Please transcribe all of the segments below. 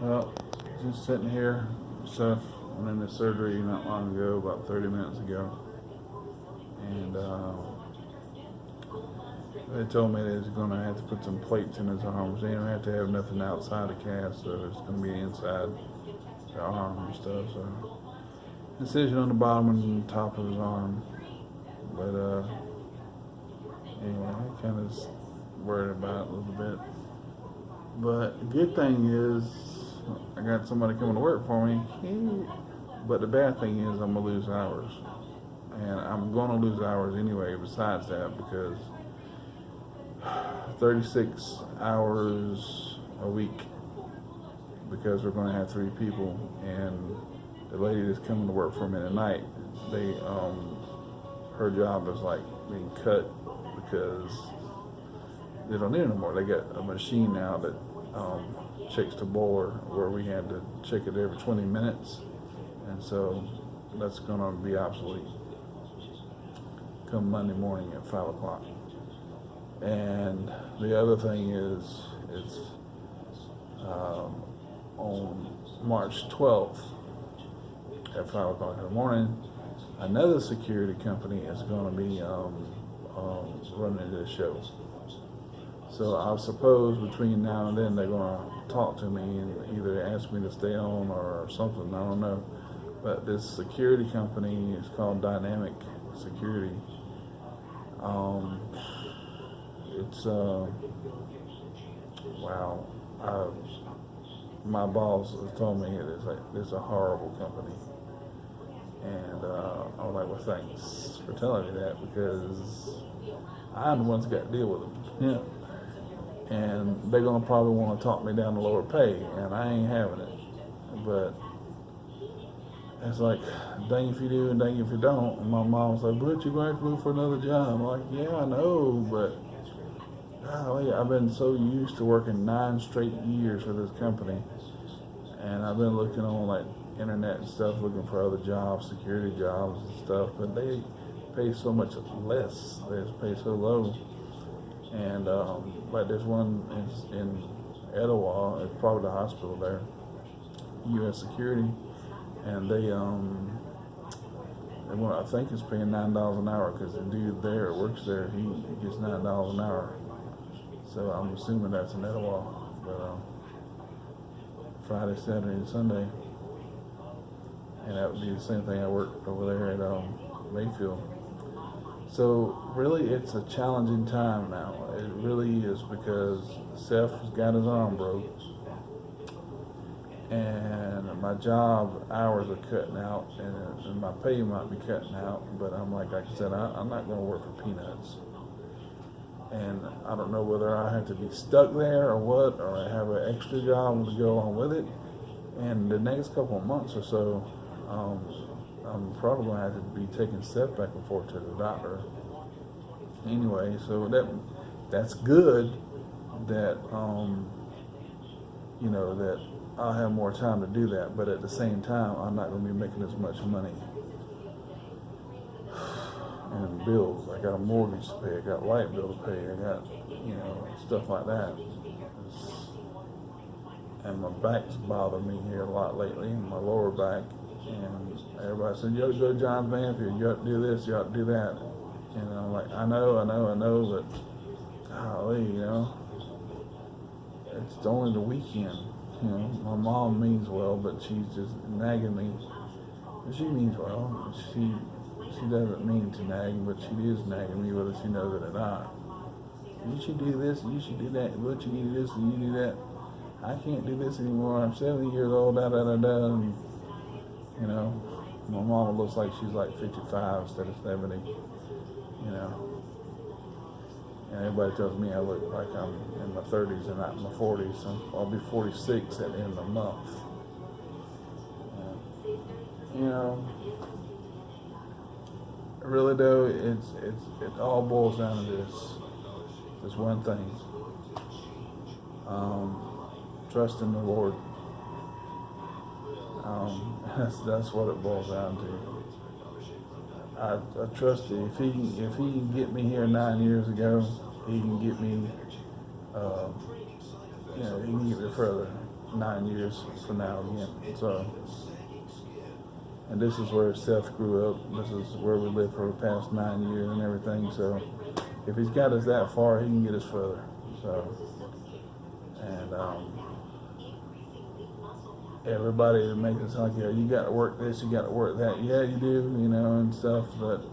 Well, just sitting here, stuff. I'm in the surgery not long ago, about 30 minutes ago, and they told me that he's going to have to put some plates in his arms. They don't have to have nothing outside the cast, so it's going to be inside the arm and stuff. So, incision on the bottom and the top of his arm. But anyway, I kind of worried about it a little bit. But the good thing is, I got somebody coming to work for me. But the bad thing is, I'm gonna lose hours, and I'm gonna lose hours anyway. Besides that, because 36 hours a week, because we're gonna have 3 people, and the lady that's coming to work for me tonight, her job is like being cut because they don't need it anymore. They got a machine now that checks the boiler, where we had to check it every 20 minutes, and so that's going to be obsolete come Monday morning at 5 o'clock. And the other thing is, it's on March 12th at 5 o'clock in the morning, another security company is going to be running this show. So I suppose between now and then they're going to talk to me and either ask me to stay on or something. I don't know. But this security company is called Dynamic Security. It's wow. My boss has told me it's a horrible company, and I was like, well, thanks for telling me that, because I'm the one that's got to deal with them. Yeah. And they're gonna probably want to talk me down to lower pay, and I ain't having it. But it's like, dang if you do and dang if you don't. And my mom's like, but you're going to have to look for another job. I'm like, yeah, I know, but golly, I've been so used to working 9 straight years for this company, and I've been looking on like internet and stuff, looking for other jobs, security jobs and stuff, but they pay so much less. They just pay so low. And like there's one in Etowah, it's probably the hospital there, U.S. Security, and they want, I think it's paying $9 an hour, because the dude there works there, he gets $9 an hour. So I'm assuming that's in Etowah, but Friday, Saturday, and Sunday, and that would be the same thing I work over there at Mayfield. So really, it's a challenging time now. It really is, because Seth has got his arm broke, and my job hours are cutting out, and my pay might be cutting out. But I'm like I said, I'm not going to work for peanuts, and I don't know whether I have to be stuck there or what, or I have an extra job to go along with it. And the next couple of months or so, I'm probably going to have to be taking Seth back and forth to the doctor. Anyway, so that's good that that I'll have more time to do that. But at the same time, I'm not going to be making as much money. And bills, I got a mortgage to pay, I got light bill to pay, I got stuff like that. And my back's bothered me here a lot lately, my lower back. And everybody said, you ought to go to John Banfield, you ought to do this, you ought to do that. And I'm like, I know, but golly, it's only the weekend. My mom means well, but she's just nagging me. She means well. She doesn't mean to nag, but she is nagging me whether she knows it or not. You should do this, you should do that, but you need this and you do that. I can't do this anymore, I'm 70 years old, and my mama looks like she's like 55 instead of 70, and everybody tells me I look like I'm in my 30s and not in my 40s. So I'll be 46 at the end of the month. Really though, it all boils down to this one thing. Trust in the Lord. That's what it boils down to. I trust it. If he can get me here 9 years ago, he can get me. He can get me further. 9 years from now again. So, and this is where Seth grew up. This is where we lived for the past 9 years and everything. So, if he's got us that far, he can get us further. So, and everybody makes it sound like, yeah, you got to work this, you got to work that. Yeah, you do, and stuff. But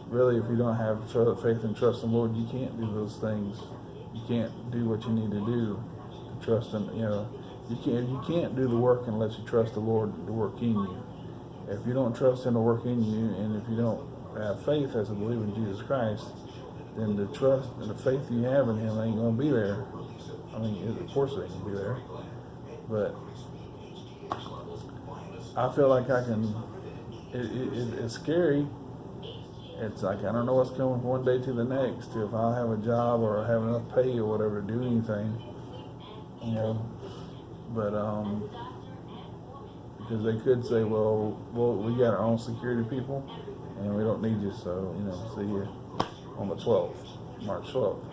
really, if you don't have faith and trust in the Lord, you can't do those things. You can't do what you need to do to trust Him. You can't do the work unless you trust the Lord to work in you. If you don't trust Him to work in you, and if you don't have faith as a believer in Jesus Christ, then the trust and the faith you have in Him ain't going to be there. I mean, of course it ain't going to be there. But I feel like I can, it's scary. It's like, I don't know what's coming from one day to the next. If I'll have a job or have enough pay or whatever to do anything, But, because they could say, well, we got our own security people and we don't need you, so, see you on the 12th, March 12th.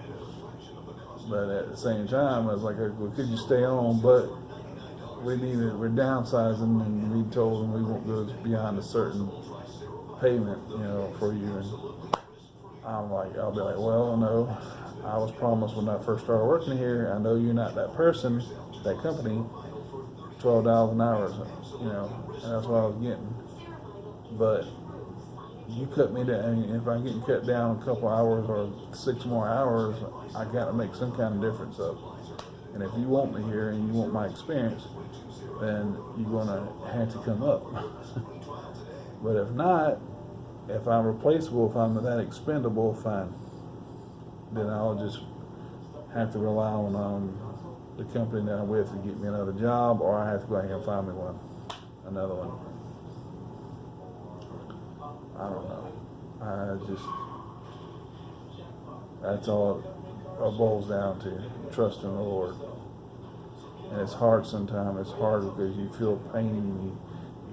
But at the same time, I was like, well, could you stay on? But we're downsizing, and we told them we won't go beyond a certain payment, for you. And I'll be like, well, no, I was promised when I first started working here, I know you're not that person, that company, $12 an hour, and that's what I was getting. But you cut me down. I mean, if I'm getting cut down a couple hours or 6 more hours, I got to make some kind of difference up. And if you want me here and you want my experience, then you're going to have to come up. But if not, if I'm replaceable, if I'm that expendable, fine. Then I'll just have to rely on the company that I'm with to get me another job, or I have to go ahead and find me another one. I don't know. That's all it boils down to, trusting the Lord. And it's hard sometimes. It's hard because you feel pain, you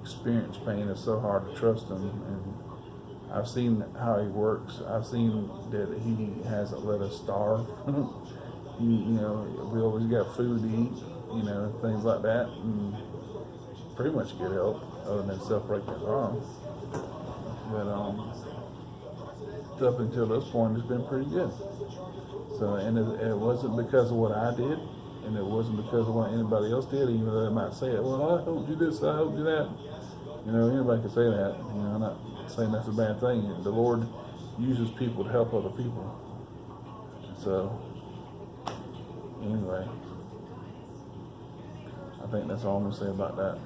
experience pain. It's so hard to trust Him. And I've seen how He works. I've seen that He hasn't let us starve. We always got food to eat, things like that. And pretty much get help, other than breaking His arm. But up until this point, it's been pretty good. So, and it wasn't because of what I did, and it wasn't because of what anybody else did, even though they might say it. Well, I helped you this, I helped you that. Anybody can say that. I'm not saying that's a bad thing. The Lord uses people to help other people. So, anyway, I think that's all I'm gonna say about that.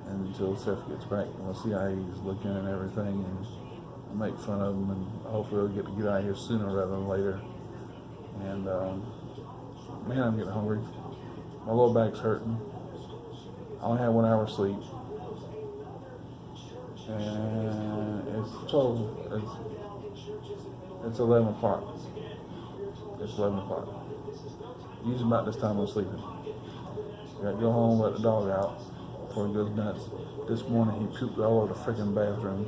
And until Seth gets back, we'll see how he's looking and everything, and I'll make fun of him, and hopefully he'll get out of here sooner rather than later. And man, I'm getting hungry. My lower back's hurting. I only had 1 hour sleep, and it's 12. It's 11 o'clock. It's 11 o'clock. Usually about this time I'm sleeping. I gotta go home, let the dog out before he goes nuts. This morning he pooped all over the freaking bathroom.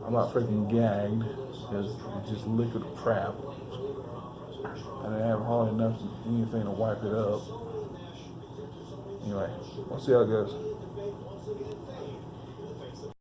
I'm about freaking gagged because it's just liquid crap. And I have hardly anything to wipe it up. Anyway, we'll see how it goes.